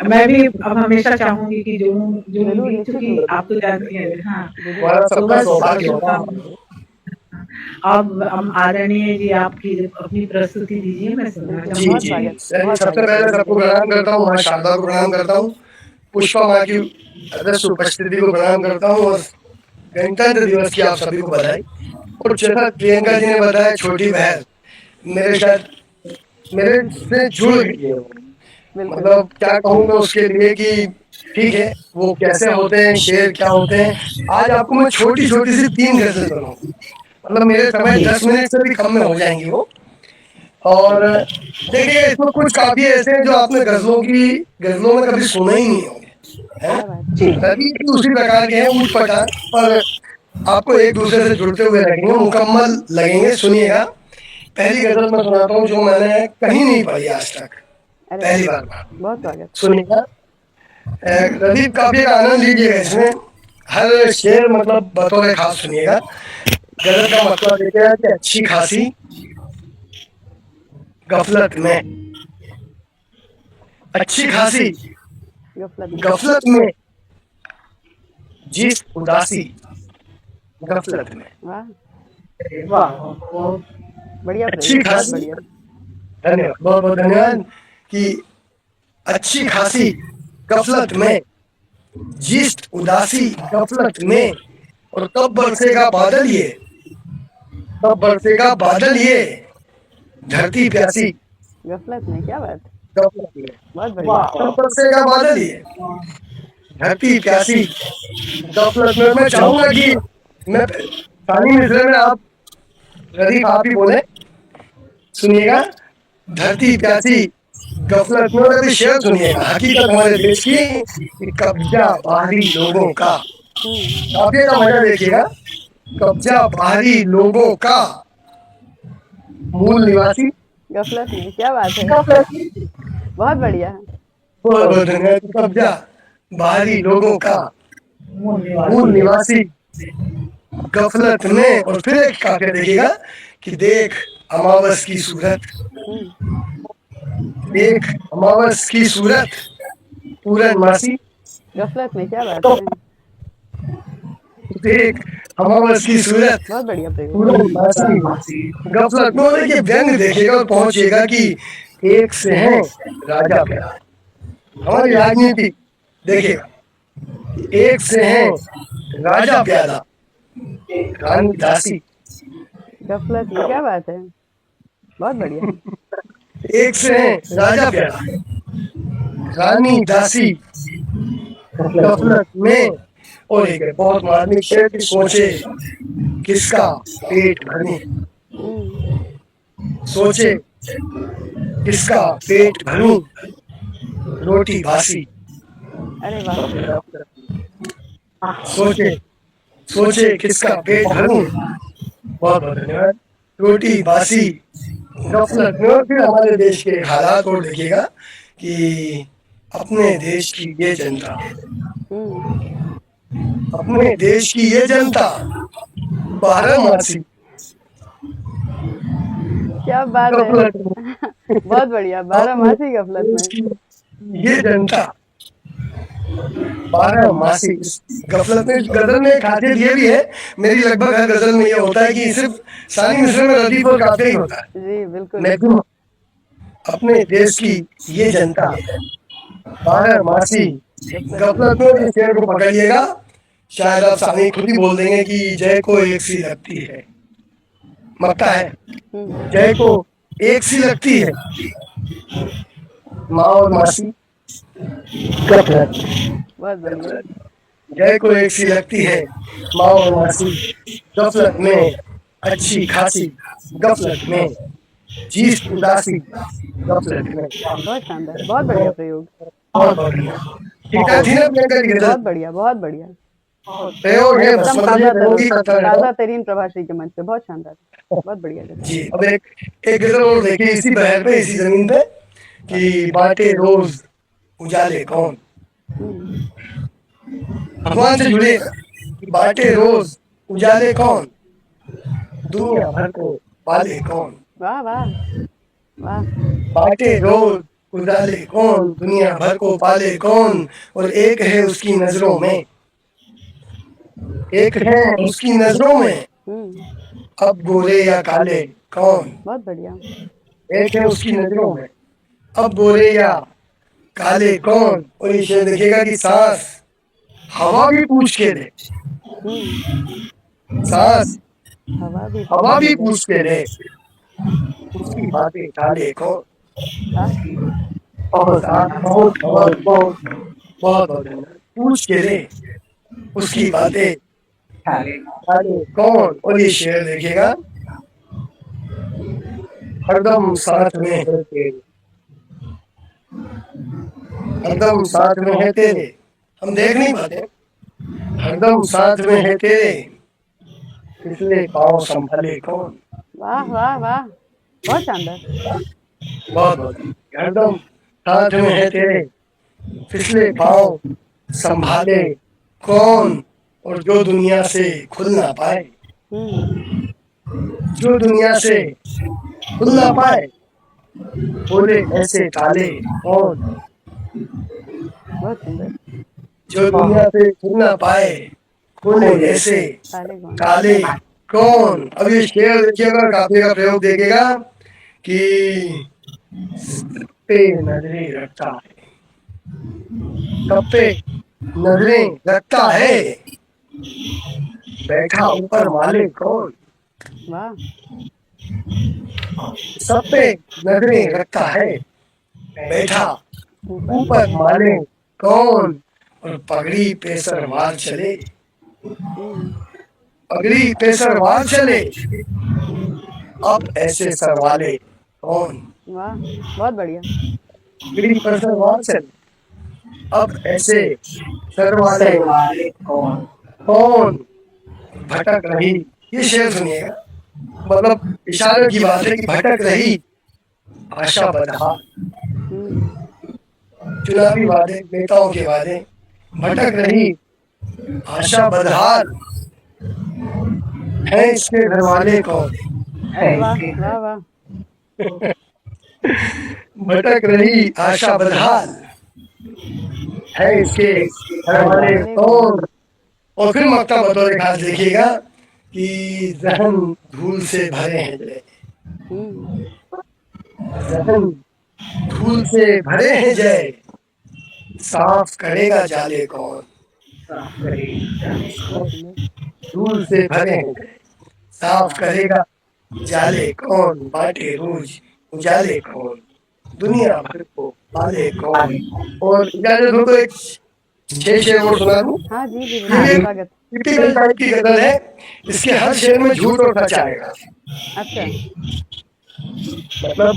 मैं भी अब हमेशा चाहूँगी कि ज़रूर, जुड़ूँगी निश्चित क्योंकि रूप से, आप तो जानती हैं हाँ, ज़रूर। हमारा तो सबका बस सौभाग्य होगा। शुभकामनाएँ। अब हम आदरणीय जी आपकी अपनी प्रस्तुति दीजिए, मैं सुनना बिल्कुल, जी बहुत जी, चाहूँगी। स्वागत, चलिए बहुत सबसे स्वागत पहले करेंगे। सबको प्रणाम करता हूँ, माँ शारदा को प्रणाम करता हूँ, पुष्पा माँ की अदृश्य उपस्थिति को प्रणाम करता हूँ, और गणतंत्र दिवस की आप सभी को बधाई। और जैसा प्रियंका जी ने बताया, छोटी बहन मेरे शायद मेरे से जुड़ गई है वो। बिल्कुल, मतलब क्या कहूँ मैं उसके लिए कि ठीक है, वो कैसे होते हैं, शेर क्या होते हैं। आज आपको मैं छोटी छोटी सी 3 गजल सुनाऊँ, मतलब मेरे समय 10 मिनट से भी कम में हो जाएंगी वो। और देखिए, इसमें कुछ काफी ऐसे हैं जो आपने गजलों में कभी सुना ही नहीं होंगे, है क्या ना। बात है। जी, सभी भी उसी प्रकार के हैं, ऊट पटांग, पर आपको एक दूसरे से जुड़ते हुए लगेंगे, मुकम्मल लगेंगे। सुनिएगा, पहली गजल मैं सुनाता हूँ जो मैंने कहीं नहीं पढ़ी आज तक, अरे वाह! पहली बार बहुत स्वागत। सुनिएगा। प्रदीप, काफी का आनंद लीजिएगा इसमें, हर शेर मतलब बतौर खास सुनिएगा। गजल का मतलब देखिए कि अच्छी खासी गफलत में, अच्छी खासी गफलत में। गफलत में, जिस उदासी गफलत में, वाह! वाह! बहुत बढ़िया अच्छी प्रयोग, बहुत खासी, बढ़िया। धन्यवाद, बहुत बहुत धन्यवाद। कि अच्छी खासी गफलत में, जिस उदासी गफलत में, और तब बरसेगा बादल ये, तब बरसेगा बादल ये, धरती प्यासी गफलत में, क्या बात है। गफलत में, बहुत बढ़िया। वाह! तब बरसेगा बादल ये, धरती प्यासी गफलत में। मैं चाहूंगा कि मैं सानी मिश्र में आप रदीफ आप ही बोले, सुनिएगा। धरती प्यासी गफलत में, और अभी शेर सुनिएगा, हकीकत हमारे देश की कि कब्जा बाहरी लोगों का। हुँ, काफी का मजा देखिएगा। कब्जा बाहरी लोगों का, मूल निवासी गफलत में, क्या बात है। बहुत बढ़िया। बहुत बहुत धन्यवाद। कब्जा बाहरी लोगों का, मूल निवासी गफलत में। और फिर एक काफिया देखिएगा कि देख अमावस की सूरत, हुँ, देख अमावस की सूरत, पूरनमासी, गफलत में, क्या बात है। देख अमावस की सूरत, बहुत बढ़िया प्रयोग। पूरनमासी गफलत में। और देखिए व्यंग देखिएगा और पहुंचिएगा कि एक से है राजा प्यारा। हमारी राजनीति देखिएगा, एक से है राजा प्यादा, रानी दासी, गफलत में, क्या बात है। बहुत बढ़िया। एक से है राजा प्यादा, रानी दासी गफलत में। और एक है बहुत मार्मिक शेर की सोचे किसका पेट भरूं, हुँ, सोचे किसका पेट भरूं, रोटी बासी, अरे वाह! सोचे सोचे किसका पेट भरूं। बहुत बहुत धन्यवाद। रोटी बासी गफलत में। और फिर हमारे देश के हालात और देखिएगा कि अपने देश की ये जनता, हुँ, अपने देश की ये जनता 12 मासी क्या बात है। गफलत में, बहुत बढ़िया, अपने 12 मासी गफलत देश में। की ये जनता 12 मासी गफलत में। गजल में एक खासियत ये भी है, मेरी लगभग हर गजल में ये होता है कि सिर्फ सानी मिश्र में रदीफ और काफिया ही होता है। जी, बिल्कुल। मैक्सिमम अपने देश की ये जनता 12 मासी गफलत में। इस शेर को पकड़िएगा, शायद आप सानी खुद ही बोल देंगे कि जय को एक सी लगती है, मक्का है, हुँ, जय को एक सी लगती है माँ और मासी, गफलत। बहुत बढ़िया। जय को एक सी लगती है माँ और मासी, गफलत में अच्छी खासी, गफलत में जीत उदासी, गफलत में। बहुत शानदार, बहुत बढ़िया प्रयोग। बहुत बढ़िया। ठीक ठाक थी ना प्रियंका जी गजल? बहुत बढ़िया, बहुत बढ़िया। प्रयोग है बस, एकदम मतलब ताजा प्रयोग ही करता रहता हूँ। ताजा तरीन प्रभाश्री के मंच पे, बहुत शानदार, बहुत बढ़िया गजल। जी, अब एक गजल और देखिए इसी बहर पे, इसी जमीन पे, कि बांटे रोज उजाले कौन। भगवान से जुड़े, कि बांटे रोज उजाले कौन, दुनिया भर को पाले कौन। वाह वाह वाह। बांटे रोज उजाले कौन, दुनिया भर को पाले कौन, और एक है उसकी नजरों में, एक है उसकी नजरों में, अब गोरे या काले कौन। बहुत बढ़िया। एक है उसकी नजरों में, अब गोरे या काले कौन। और ये शेर देखिएगा कि सांस हवा भी पूछ के दे, सांस हवा भी पूछ के दे, उसकी बातें टाले कौन। बहुत बहुत बहुत बहुत बहुत पूछ के दे, उसकी बातें टाले कौन। और ये शेर देखिएगा, हरदम साथ में है तेरे, हरदम साथ में है तेरे, हम देख नहीं पाते, हरदम साथ में है तेरे, इसलिए पाँव संभाले कौन। वाह वाह वाह, बहुत शानदार। बहुत बहुत। हरदम साथ में है तेरे, फिसले पाँव संभाले कौन। और जो दुनिया से खुल ना पाए, जो दुनिया से खुल ना पाए, बोले ऐसे ताले कौन। बहुत सुंदर। जो दुनिया से खुल ना पाए, बोले ऐसे ताले कौन। अब ये शेर देखिएगा, काफी का प्रयोग देखेगा कि पे नजरें रखता है, कब पे नजरें रखता है, बैठा ऊपर माले कौन। वाह। सब पे नजरें रखता है, बैठा ऊपर माले कौन। और पगड़ी पे सरवार चले, पगड़ी पे सरवार चले, अब ऐसे सरवाले कौन। वाह, बहुत बढ़िया। पगड़ी पर सरवार चले, अब ऐसे सरवाले कौन, कौन भटक रही। ये शेर सुनिएगा, मतलब इशारे की बात है कि भटक रही आशा बदहाल, चुनावी वादे, नेताओं के वादे, भटक रही आशा बदहाल, है इसके घर वाले कौन। वाह वाह वाह। भटक रही आशा बदहाल, है इसके घर वाले कौन। और फिर मक्ता बतौर खास देखिएगा कि जहन धूल से भरे हैं जय, जहन धूल से भरे हैं जय, साफ करेगा जाले कौन। धूल से भरे हैं जय, साफ करेगा जाले कौन। बांटे रोज उजाले कौन, दुनिया भर को पाले कौन। और इजाजत हो तो एक 6 शेर और सुना दूं। हाँ जी जी, ये स्वागत। टिपिकल टाइप की गजल है, इसके हर शेर में झूठ और सच आएगा। अच्छा। मतलब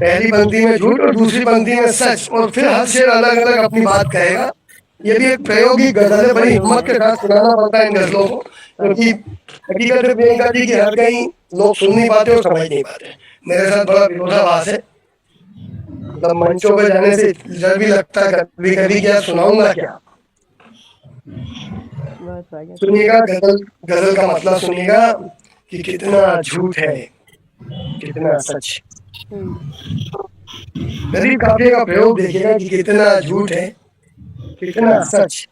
पहली पंक्ति में झूठ और दूसरी पंक्ति में सच, और फिर हर शेर अलग अलग अपनी बात कहेगा। ये भी एक प्रायोगिक गजल है, बड़ी हिम्मत के साथ सुनाना पड़ता है इन गजलों को, क्योंकि हकीकत है प्रियंका जी की हर कहीं लोग सुन नहीं पाते और समझ नहीं पाते। मेरे साथ बड़ा विरोधाभास है, मतलब मंचों पे जाने से डर भी लगता है कभी कभी, क्या सुनाऊंगा क्या। बहुत स्वागत। सुनिएगा गजल, गजल का मतलब सुनिएगा कि कितना झूठ है कितना सच। गरीब काफिले का प्रयोग देखिएगा कि कितना झूठ है कितना सच,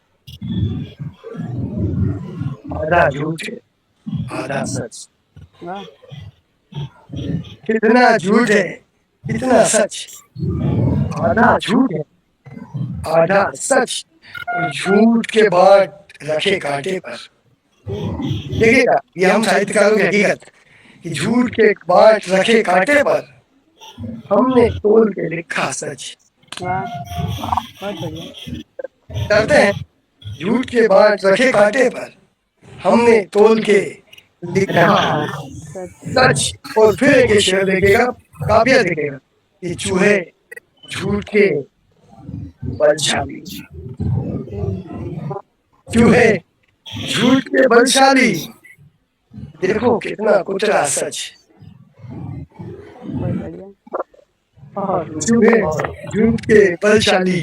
आधा झूठ है आधा सच। वाह। कितना झूठ है कितना सच, आधा झूठ है आधा सच। और झूठ के बाद रखे कांटे पर। देखिएगा ये हम साहित्यकारों की हकीकत कि झूठ के बाट रखे कांटे पर हमने तोल के लिखा सच। वाह, बहुत बढ़िया। करते हैं, झूठ के बाट रखे कांटे पर हमने तोल के लिखा सच। सच। और फिर एक शेर देखेगा, काफिया देखेगा कि चूहे झूठ के बलशाली, चूहे झूठ के बलशाली, देखो कितना कुतरा सच। बहुत बढ़िया। चूहे झूठ के बलशाली,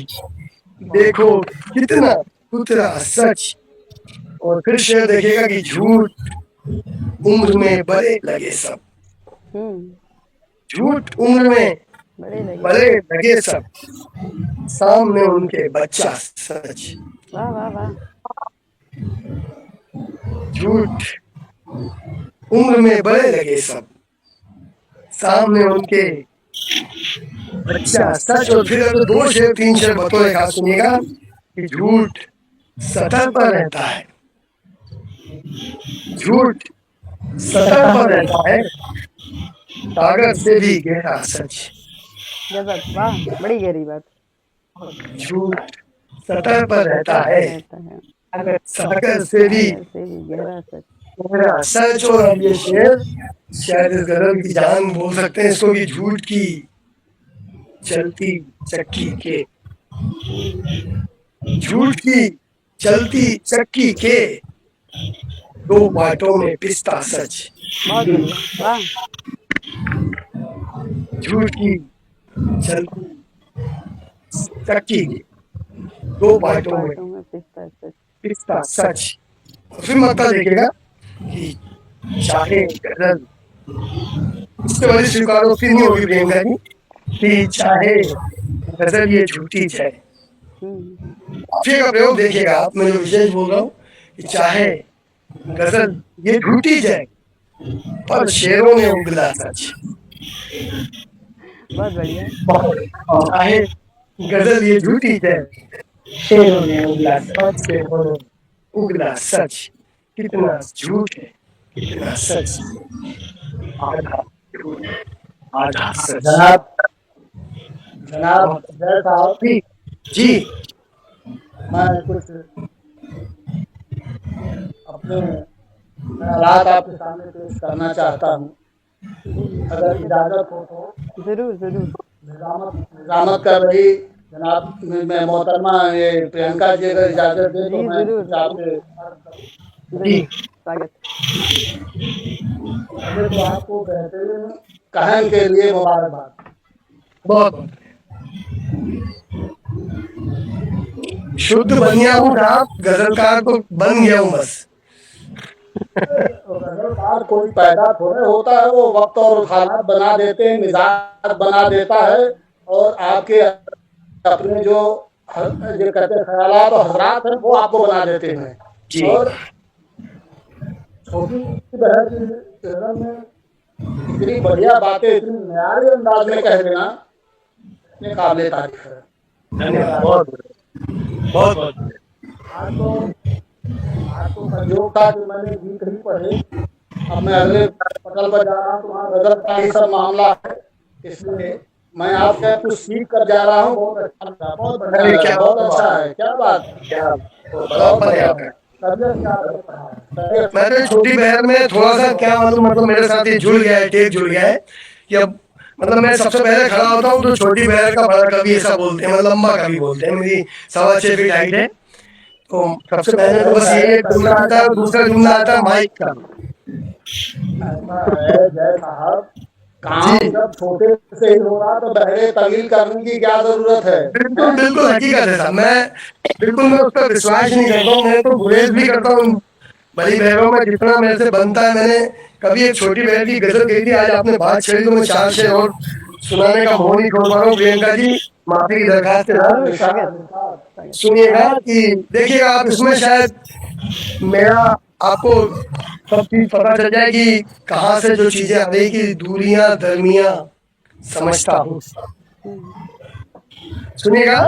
देखो कितना कुतरा सच। और फिर शेर देखेगा कि झूठ उम्र में बड़े लगे सब, झूठ उम्र में बड़े लगे। बड़े लगे सब, सामने उनके बच्चा सच। वाह वाह वाह। झूठ उम्र में बड़े लगे सब, सामने उनके बच्चा सच। और फिर अगर 2 शेर 3 शेर बतौर खास सुनिएगा कि झूठ सतह पर रहता है, झूठ सतह पर रहता है, कागज से भी गहरा सच। गजब, वाह, बड़ी गहरी बात। झूठ सतह पर रहता है, रहता है, अगर सागर से भी से भी गहरा सच। गहरा सच। और अब ये शेर शायद इस गजल की जान बोल सकते हैं इसको कि झूठ की चलती चक्की के, झूठ की चलती चक्की के 2 बाटों में पिसता सच। बहुत बढ़िया, वाह। झूठ की चलती चक्की के 2 बाटों में बातों में पिसता सच। पिसता सच। फिर मतलब देखेगा कि चाहे गजल, इससे बड़ी स्वीकारोक्ति नहीं होगी प्रियंका जी कि चाहे गजल ये झूठी जाए। काफिये का प्रयोग देखिएगा आप, मैं जो विशेष बोल रहा हूँ कि चाहे गजल ये झूठी जाए पर शेरों में उगला सच। बहुत बढ़िया। चाहे गजल ये झूठी जाए, शेरों में उगला सच, शेरों में उगला सच। कितना झूठ है, कितना सच, आधा झूठ, आधा सच। जनाब जनाब जय साहब, जी मैं कुछ अपने ख्यालात आपके सामने पेश करना चाहता हूँ, अगर इजाजत हो तो। जरूर जरूर। निजामत कर रही जनाब मैं मोहतरमा ये प्रियंका जी अगर इजाजत दे तो जी, मैं जरूर। कुछ आपके जरूर, स्वागत। पहले तो आपको बेहतरीन कहन के लिए मुबारकबाद। बहुत शुद्ध बनिया हूँ साहब, गजलकार तो बन गया हूँ बस। गजलकार कोई पैदा थोड़े होता है, वो वक्त और हालात बना देते हैं, मिजाज बना देता है। और आपके अपने जो कहते हैं ख्यालात और हजरात हैं वो आपको बना देते हैं। जी। और छोटी बहन की गजल में इतनी बढ़िया बातें इतनी न्यारे अंदाज में कह देना इतने काबिल तारीफ है। धन्यवाद, बहुत बहुत। आज तो संयोग था कि मैंने गीत ही पढ़े, अब मैं अगले पटल पर जा रहा हूँ, तुम्हारा गजल का ही सब मामला है, इसलिए मैं आपसे कुछ सीख कर जा रहा हूँ। बहुत अच्छा लगा, बहुत बढ़िया लगा, बहुत अच्छा है। क्या बात है, क्या बहुत बढ़िया है। मैं तो छोटी बहन में थोड़ा सा क्या मालूम, मतलब मेरे साथ ये जुड़ गया है, टेक जुड़ गया है कि अब मतलब मैं सबसे पहले खड़ा होता हूँ तो छोटी बहन का बड़ा कवि ऐसा बोलते हैं, मतलब लंबा कवि बोलते हैं। मेरी 6.25 फीट हाइट है, तो सबसे पहले तो बस ये जुमला आता है, दूसरा जुमला आता है माइक का। जय साहब, काम जब छोटे से ही हो रहा तो बहरे तवील करने की क्या जरूरत है। बिल्कुल बिल्कुल हकीकत है साहब, मैं बिल्कुल मैं उस पर विश्वास नहीं करता हूँ, मैं तो गुरेज भी करता हूँ बड़ी बहनों में जितना मेरे से बनता है। मैंने कभी एक छोटी बहन की गजल कही थी, आज आपने बात छेड़ी तो मैं 4 शेर और सुनाने का मोह नहीं छोड़ पा रहा हूँ। प्रियंका जी माफी की दरखास्त के साथ सुनिएगा कि देखिएगा आप इसमें शायद मेरा आपको सब चीज पता चल जाए कि कहाँ से जो चीजें आ रही कि दूरियां दरमियां समझता हूँ। सुनिएगा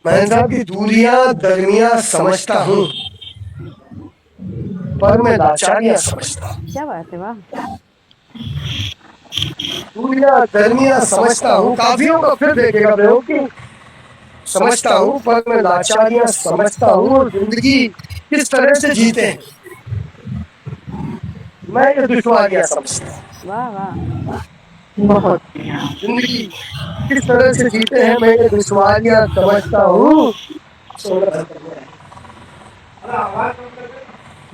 महन साहब की दूरियां दरमियां समझता हूँ पर मैं लाचारियां समझता हूँ। क्या बात है, वाह। दूरियां दरमियां समझता हूँ, काफियों का फिर देखेगा प्रयोग की समझता हूँ, पर मैं लाचारियां समझता हूँ और जिंदगी किस तरह से जीते हैं मैं ये दुश्वारियां समझता हूँ। वाह वाह। बहुत बढ़िया। जिंदगी किस तरह से जीते हैं मैं ये दुश्वारियां समझता हूँ।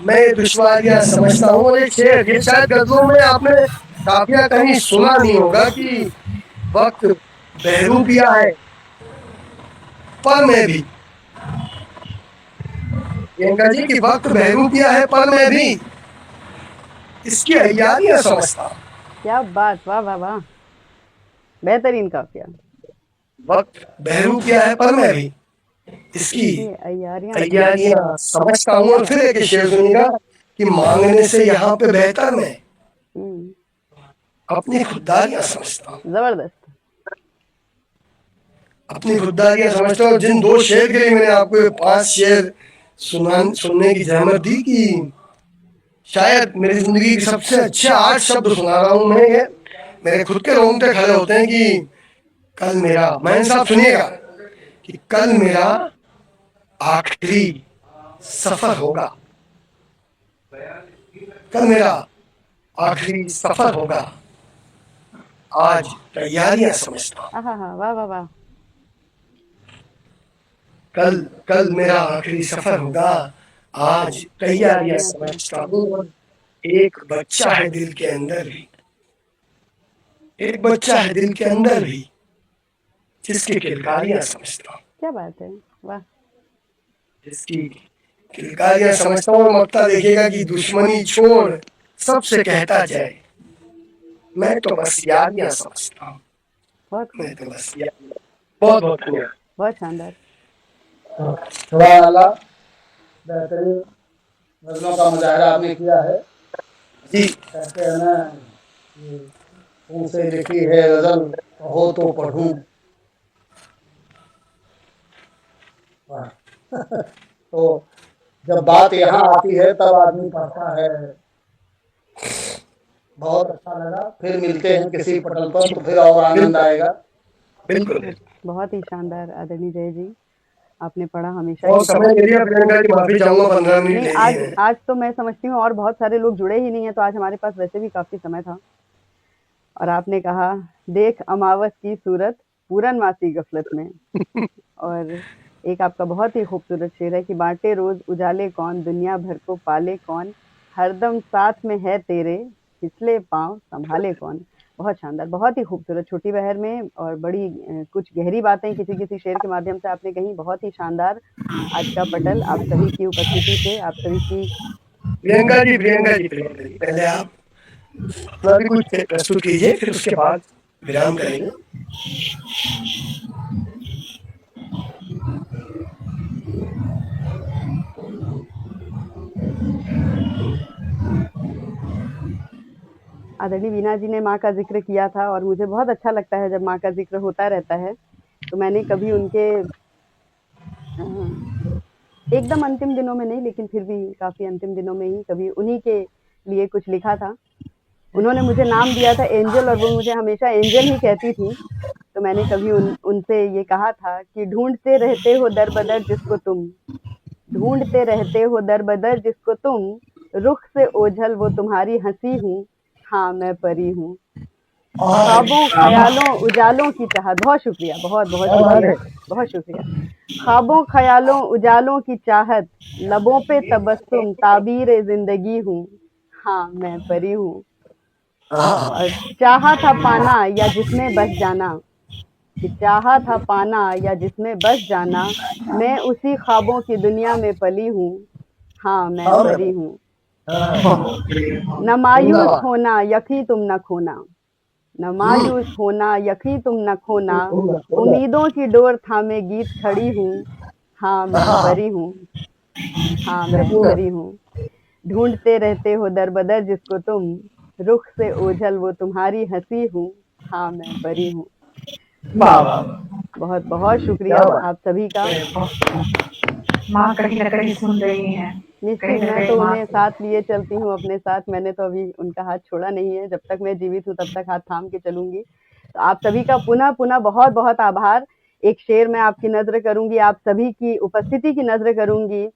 मैं ये दुश्वारियां समझता हूँ। और एक शेर, ये शायद गजलों में आपने काफिया कहीं सुना नहीं होगा कि वक्त बहरूपिया है पर मैं भी, प्रियंका जी की वक्त बहरूपिया है पर मैं भी इसकी अय्यारियां समझता हूँ। क्या बात, वाह वाह वाह, बेहतरीन काफिया। वक्त बहरूपिया है पर मैं भी इसकी ये अय्यारियां अय्यारियां समझता हूँ। और फिर एक शेर सुनिएगा कि मांगने से यहाँ पे बेहतर मैं अपनी खुददारियां समझता हूँ। जबरदस्त। अपनी खुददारियां समझता हूँ। जिन 2 शेर के लिए मैंने आपको ये 5 शेर सुनने की जहमत दी कि शायद मेरी जिंदगी के सबसे अच्छे 8 शब्द सुना रहा हूँ मैं। ये मेरे खुद के रोंगटे खड़े होते हैं कि कल मेरा, मैं साहब सुनिएगा, कि कल मेरा आखिरी सफर होगा, कल मेरा आखिरी सफर होगा, आज तैयारियां समझता हूँ। हाँ, वाह वाह वाह। कल कल मेरा आखिरी सफर होगा, आज तैयारियां समझता हूँ। एक बच्चा है दिल के अंदर भी, एक बच्चा है दिल के अंदर भी जिसकी किलकारियां समझता हूँ। क्या बात है, वाह। जिसकी किलकारियां समझता हूँ। मक्ता देखिएगा कि दुश्मनी छोड़ सबसे कहता जाए मैं तो बस यारियां समझता हूँ। बहुत मैं तो बस बहुत बहुत धन्यवाद। बहुत शानदार। सुभान अल्लाह, बेहतरीन गजलों का मुजाहरा आपने किया है। जी, कहते हैं ना कि तुमसे लिखी है गजल कहो तो पढ़ूं। तो जब बात यहाँ आती है तब आदमी पढ़ता है। बहुत अच्छा लगा, फिर मिलते हैं किसी पटल पर तो फिर और आनंद आएगा। बिल्कुल। बहुत ही शानदार आदरणीय जय जी, आपने पढ़ा हमेशा बहुत ही। समय ले लिया प्रियंका जी, माफी चाहूंगा, 15 मिनट नहीं, ले आज लिए हैं। आज तो मैं समझती हूँ और बहुत सारे लोग जुड़े ही नहीं है, तो आज हमारे पास वैसे भी काफी समय था। और आपने कहा देख अमावस की सूरत पूरनमासी गफलत में। और एक आपका बहुत ही खूबसूरत शेर है कि बांटे रोज उजाले कौन, दुनिया भर को पाले कौन, हरदम साथ में है तेरे, फिसले पाँव संभाले कौन। बहुत शानदार, बहुत ही खूबसूरत, छोटी बहर में और बड़ी कुछ गहरी बातें किसी किसी शेर के माध्यम से आपने कही। बहुत ही शानदार आज का पटल आप सभी की उपस्थिति से, आप सभी की। प्रियंका जी, पहले आप अपना भी कुछ प्रस्तुत कीजिए, फिर उसके बाद विराम करेंगे। आदरणीय वीना जी ने माँ का जिक्र किया था और मुझे बहुत अच्छा लगता है जब माँ का जिक्र होता रहता है। तो मैंने कभी उनके एकदम अंतिम दिनों में नहीं, लेकिन फिर भी काफी अंतिम दिनों में ही कभी उन्हीं के लिए कुछ लिखा था। उन्होंने मुझे नाम दिया था एंजल, और वो मुझे हमेशा एंजल ही कहती थी। तो मैंने कभी उनसे ये कहा था कि ढूंढते रहते हो दर बदर जिसको तुम, ढूंढते रहते हो दर बदर जिसको तुम, रुख से ओझल वो तुम्हारी हंसी हूँ, हाँ मैं परी हूँ। ख्वाबों ख्यालों उजालों की चाहत, बहुत शुक्रिया, बहुत बहुत शुक्रिया, बहुत शुक्रिया। ख्वाबों ख्यालों उजालों की चाहत, लबों पे तबस्सुम ताबीर जिंदगी हूँ, हाँ मैं परी हूँ। और चाहा था पाना या जिसमें बस जाना, कि चाहा था पाना या जिसमें बस जाना, मैं उसी ख्वाबों की दुनिया में पली हूँ, हाँ मैं परी हूँ। न मायूस होना यकी तुम न खोना, न मायूस होना यकी तुम न खोना, उम्मीदों की डोर थामे गीत खड़ी हूँ, हाँ मैं परी हूँ, हाँ मैं परी हूँ। ढूंढते रहते हो दर बदर जिसको तुम, रुख से ओझल वो तुम्हारी हंसी हूँ, हाँ मैं परी हूँ। बहुत बहुत शुक्रिया आप सभी का। माँ कहीं न कहीं सुन रही हैं। निश्चित, कहीं ना मैं कहीं तो माँ उन्हें साथ लिए चलती हूँ अपने साथ। मैंने तो अभी उनका हाथ छोड़ा नहीं है। जब तक मैं जीवित हूँ तब तक हाथ थाम के चलूँगी। तो आप सभी का पुनः बहुत-बहुत आभार। एक शेर मैं आपकी नज़र करूँगी, आप सभी की उपस्थिति की नज़र करूँगी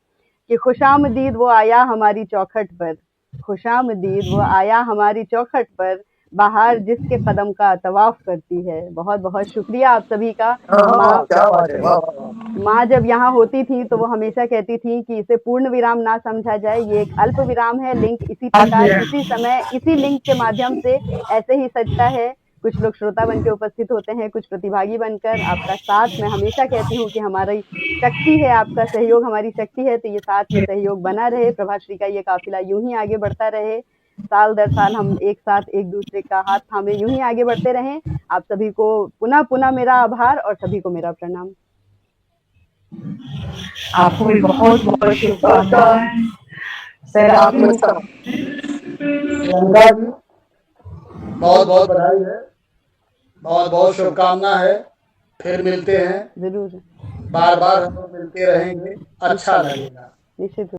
कि खुशामदीद वो आया हमारी चौखट पर, खुशामदीद वो आया हमारी चौखट पर, बहार जिसके कदम का तवाफ करती है। बहुत-बहुत शुक्रिया आप सभी का। हाँ हाँ माँ क्या बात है, वाह वाह वाह। माँ जब यहाँ होती थी तो वो हमेशा कहती थी कि इसे पूर्ण विराम ना समझा जाए, ये एक अल्प विराम है। लिंक इसी प्रकार, इसी समय, इसी लिंक के माध्यम से ऐसे ही सजता है। कुछ लोग श्रोता बन के उपस्थित होते हैं, कुछ प्रतिभागी बनकर। आपका साथ, मैं हमेशा कहती हूँ कि हमारी शक्ति है, आपका सहयोग हमारी शक्ति है। तो ये साथ में सहयोग बना रहे, प्रभाश्री का ये काफिला यूं ही आगे बढ़ता रहे। साल दर साल हम एक साथ एक दूसरे का हाथ थामे यूं ही आगे बढ़ते रहें। आप सभी को पुनः मेरा आभार और सभी को मेरा प्रणाम। आपको भी बहुत बहुत नमस्कार। शुभकामनाएं सर। आप आपकी नमस्कार। प्रियंका जी, बहुत बहुत बधाई है, बहुत बहुत शुभकामना है। फिर मिलते हैं, जरूर, बार बार हम लोग मिलते रहेंगे, अच्छा लगेगा। निश्चित।